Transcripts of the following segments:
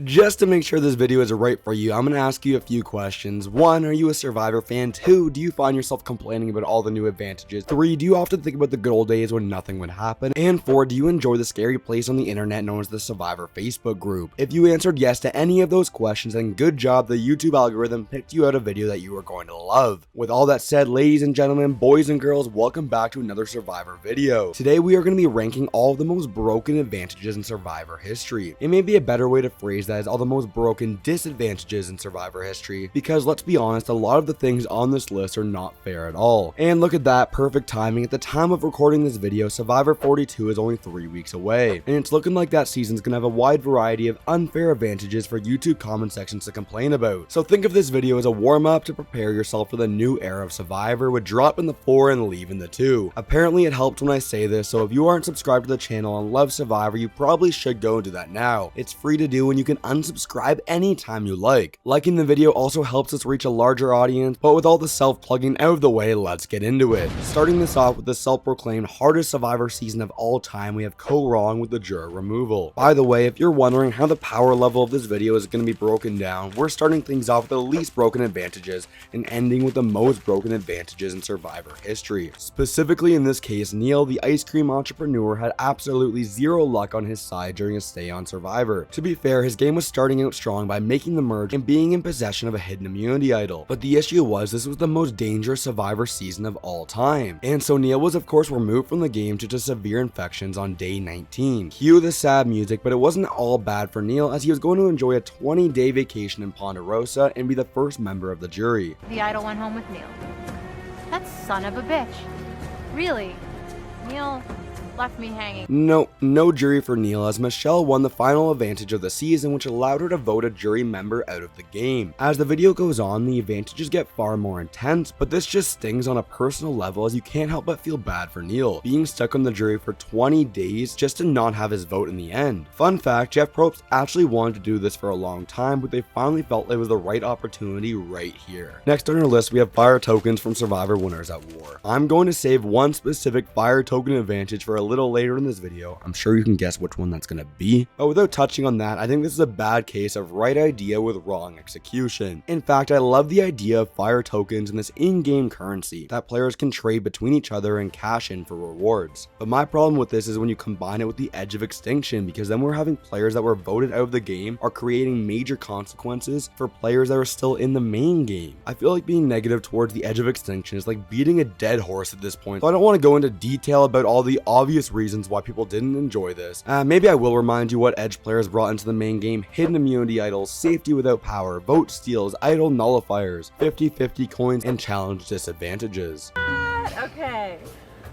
Just to make sure this video is right for you, I'm going to ask you a few questions. 1, are you a Survivor fan? 2, do you find yourself complaining about all the new advantages? 3, do you often think about the good old days when nothing would happen? And 4, do you enjoy the scary place on the internet known as the Survivor Facebook group? If you answered yes to any of those questions, then good job, the YouTube algorithm picked you out a video that you are going to love. With all that said, ladies and gentlemen, boys and girls, welcome back to another Survivor video. Today we are going to be ranking all of the most broken advantages in Survivor history. It may be a better way to phrase that is all the most broken disadvantages in Survivor history, because let's be honest, a lot of the things on this list are not fair at all. And look at that, perfect timing. At the time of recording this video, Survivor 42 is only 3 weeks away, and it's looking like that season's gonna have a wide variety of unfair advantages for YouTube comment sections to complain about. So think of this video as a warm-up to prepare yourself for the new era of Survivor with dropping the 4 and leaving the 2. Apparently it helped when I say this, so if you aren't subscribed to the channel and love Survivor, you probably should go do that now. It's free to do and you can unsubscribe anytime you like. Liking the video also helps us reach a larger audience, but with all the self-plugging out of the way, let's get into it. Starting this off with the self-proclaimed hardest Survivor season of all time, we have Wrong with the Juror removal. By the way, if you're wondering how the power level of this video is going to be broken down, we're starting things off with the least broken advantages and ending with the most broken advantages in Survivor history. Specifically in this case, Neil, the ice cream entrepreneur, had absolutely zero luck on his side during his stay on Survivor. To be fair, his game was starting out strong by making the merge and being in possession of a hidden immunity idol, but the issue was this was the most dangerous Survivor season of all time, and so Neil was of course removed from the game due to severe infections on day 19. Cue the sad music, but it wasn't all bad for Neil, as he was going to enjoy a 20-day vacation in Ponderosa and be the first member of the jury. The idol went home with Neil. That son of a bitch. Really? Neil left me hanging. No jury for Neil, as Michelle won the final advantage of the season, which allowed her to vote a jury member out of the game. As the video goes on, the advantages get far more intense, but this just stings on a personal level, as you can't help but feel bad for Neil, being stuck on the jury for 20 days just to not have his vote in the end. Fun fact, Jeff Probst actually wanted to do this for a long time, but they finally felt it was the right opportunity right here. Next on our list, we have fire tokens from Survivor Winners at War. I'm going to save one specific fire token advantage for a little later in this video. I'm sure you can guess which one that's going to be, but without touching on that, I think this is a bad case of right idea with wrong execution. In fact, I love the idea of fire tokens and this in-game currency that players can trade between each other and cash in for rewards. But my problem with this is when you combine it with the edge of extinction, because then we're having players that were voted out of the game are creating major consequences for players that are still in the main game. I feel like being negative towards the edge of extinction is like beating a dead horse at this point, so I don't want to go into detail about all the obvious reasons why people didn't enjoy this. Maybe I will remind you what edge players brought into the main game: hidden immunity idols, safety without power, vote steals, idol nullifiers, 50-50 coins, and challenge disadvantages. Okay,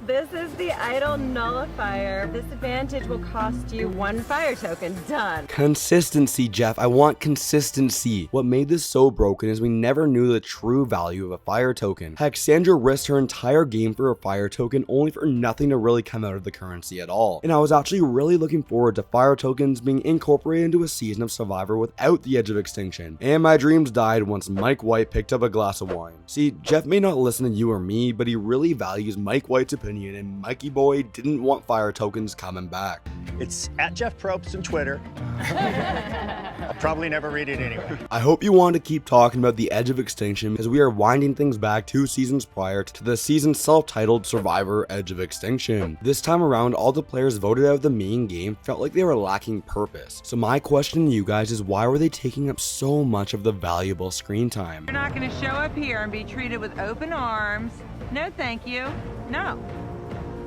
this is the idol nullifier. This advantage will cost you 1 fire token. Done. Consistency, Jeff. I want consistency. What made this so broken is we never knew the true value of a fire token. Heck, Sandra risked her entire game for a fire token only for nothing to really come out of the currency at all. And I was actually really looking forward to fire tokens being incorporated into a season of Survivor without the edge of extinction. And my dreams died once Mike White picked up a glass of wine. See, Jeff may not listen to you or me, but he really values Mike White's opinion, and Mikey boy didn't want fire tokens coming back. It's at Jeff Probst on Twitter. I'll probably never read it anyway. I hope you want to keep talking about the edge of extinction, because we are winding things back 2 seasons prior to the season self-titled Survivor Edge of Extinction. This time around, all the players voted out of the main game felt like they were lacking purpose. So my question to you guys is, why were they taking up so much of the valuable screen time? You're not going to show up here and be treated with open arms. No, thank you. No.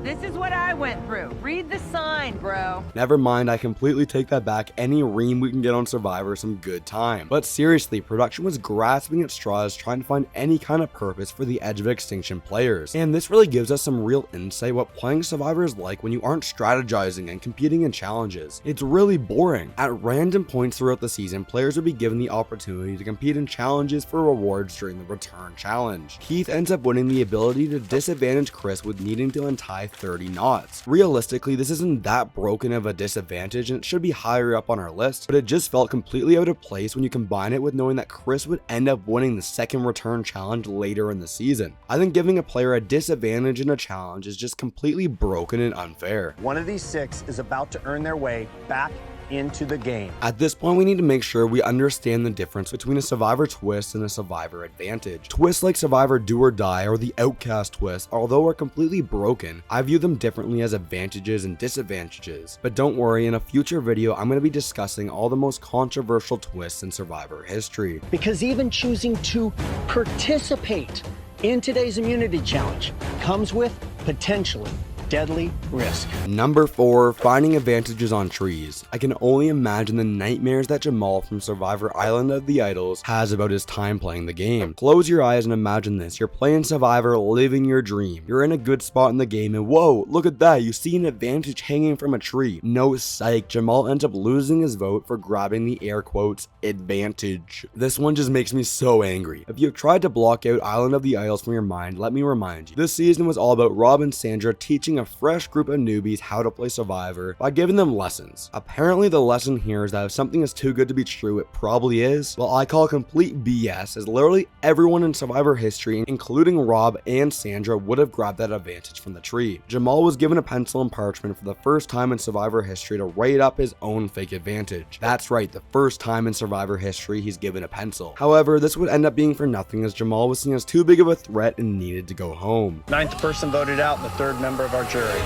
This is what I went through. Read the sign, bro. Never mind, I completely take that back. Any ream we can get on Survivor is some good time. But seriously, production was grasping at straws trying to find any kind of purpose for the Edge of Extinction players. And this really gives us some real insight what playing Survivor is like when you aren't strategizing and competing in challenges. It's really boring. At random points throughout the season, players would be given the opportunity to compete in challenges for rewards during the return challenge. Keith ends up winning the ability to disadvantage Chris with needing to untie 30 knots. Realistically, this isn't that broken of a disadvantage and it should be higher up on our list, but it just felt completely out of place when you combine it with knowing that Chris would end up winning the second return challenge later in the season. I think giving a player a disadvantage in a challenge is just completely broken and unfair. One of these 6 is about to earn their way back into the game. At this point, we need to make sure we understand the difference between a survivor twist and a survivor advantage. Twists like survivor do or die or the outcast twist, although are completely broken, I view them differently as advantages and disadvantages. But don't worry, in a future video, I'm going to be discussing all the most controversial twists in survivor history. Because even choosing to participate in today's immunity challenge comes with potentially deadly risk. Number 4, finding advantages on trees. I can only imagine the nightmares that Jamal from Survivor Island of the Idols has about his time playing the game. Close your eyes and imagine this. You're playing Survivor, living your dream. You're in a good spot in the game and whoa, look at that. You see an advantage hanging from a tree. No psych, Jamal ends up losing his vote for grabbing the air quotes advantage. This one just makes me so angry. If you've tried to block out Island of the Idols from your mind, let me remind you. This season was all about Rob and Sandra teaching a fresh group of newbies how to play Survivor by giving them lessons. Apparently the lesson here is that if something is too good to be true, it probably is. Well, I call complete BS, as literally everyone in Survivor history, including Rob and Sandra, would have grabbed that advantage from the tree. Jamal was given a pencil and parchment for the first time in Survivor history to write up his own fake advantage. That's right, the first time in Survivor history he's given a pencil. However, this would end up being for nothing as Jamal was seen as too big of a threat and needed to go home. 9th person voted out, the 3rd member of our jury.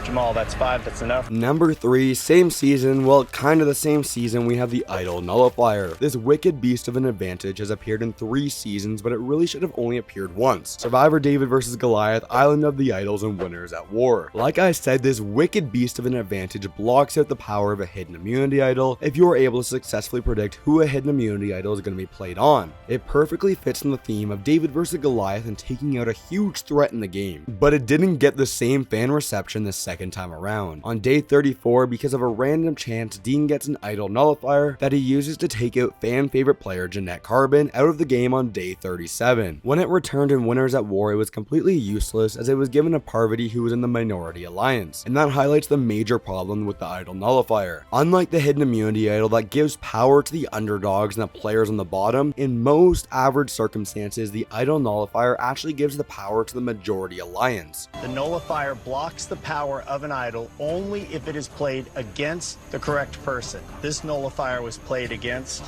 Jamal, that's 5, that's enough. Number 3, same season, well, kind of the same season, we have the Idol Nullifier. This wicked beast of an advantage has appeared in 3 seasons, but it really should have only appeared once. Survivor David vs. Goliath, Island of the Idols, and Winners at War. Like I said, this wicked beast of an advantage blocks out the power of a hidden immunity idol if you are able to successfully predict who a hidden immunity idol is going to be played on. It perfectly fits in the theme of David vs. Goliath and taking out a huge threat in the game, but it didn't get the same fan reception the second time around. On day 34, because of a random chance, Dean gets an idol nullifier that he uses to take out fan favorite player Jeanette Carbon out of the game on day 37. When it returned in Winners at War, it was completely useless as it was given to Parvati, who was in the minority alliance, and that highlights the major problem with the idol nullifier. Unlike the hidden immunity idol that gives power to the underdogs and the players on the bottom, in most average circumstances, the idol nullifier actually gives the power to the majority alliance. The nullifier blocks the power of an idol only if it is played against the correct person. This nullifier was played against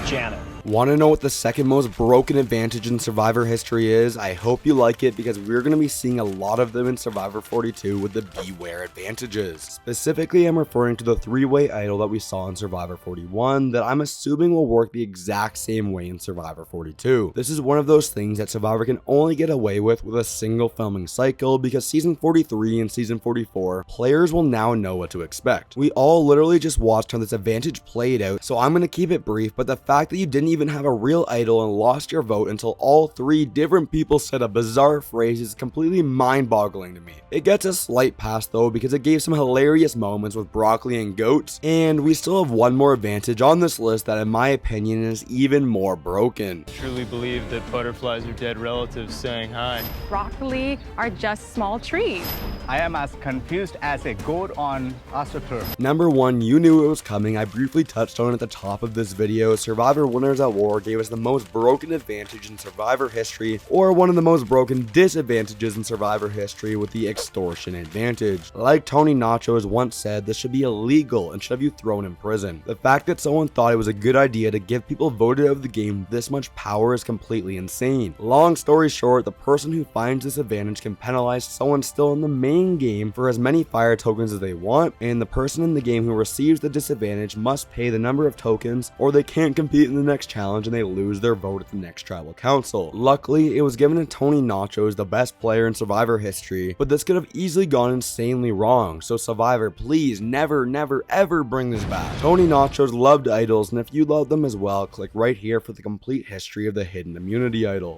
Janet. Want to know what the second most broken advantage in Survivor history is? I hope you like it because we're going to be seeing a lot of them in Survivor 42 with the beware advantages. Specifically, I'm referring to the 3-way idol that we saw in Survivor 41 that I'm assuming will work the exact same way in Survivor 42. This is one of those things that Survivor can only get away with a single filming cycle because season 43 and season 44, players will now know what to expect. We all literally just watched how this advantage played out, so I'm going to keep it brief, but the fact that you didn't even have a real idol and lost your vote until all 3 different people said a bizarre phrase is completely mind-boggling to me. It gets a slight pass though because it gave some hilarious moments with broccoli and goats, and we still have one more advantage on this list that in my opinion is even more broken. Truly believe that butterflies are dead relatives saying hi. Broccoli are just small trees. I am as confused as a goat on AstroTurf. Number 1, you knew it was coming. I briefly touched on it at the top of this video. Survivor Winners at War gave us the most broken advantage in Survivor history, or one of the most broken disadvantages in Survivor history with the extortion advantage. Like Tony Nachos once said, this should be illegal and should have you thrown in prison. The fact that someone thought it was a good idea to give people voted out of the game this much power is completely insane. Long story short, the person who finds this advantage can penalize someone still in the main game for as many fire tokens as they want, and the person in the game who receives the disadvantage must pay the number of tokens or they can't compete in the next challenge and they lose their vote at the next tribal council. Luckily, it was given to Tony Nachos, the best player in Survivor history, but this could have easily gone insanely wrong, so Survivor, please never ever bring this back. Tony Nachos loved idols, and if you love them as well, click right here for the complete history of the hidden immunity idol.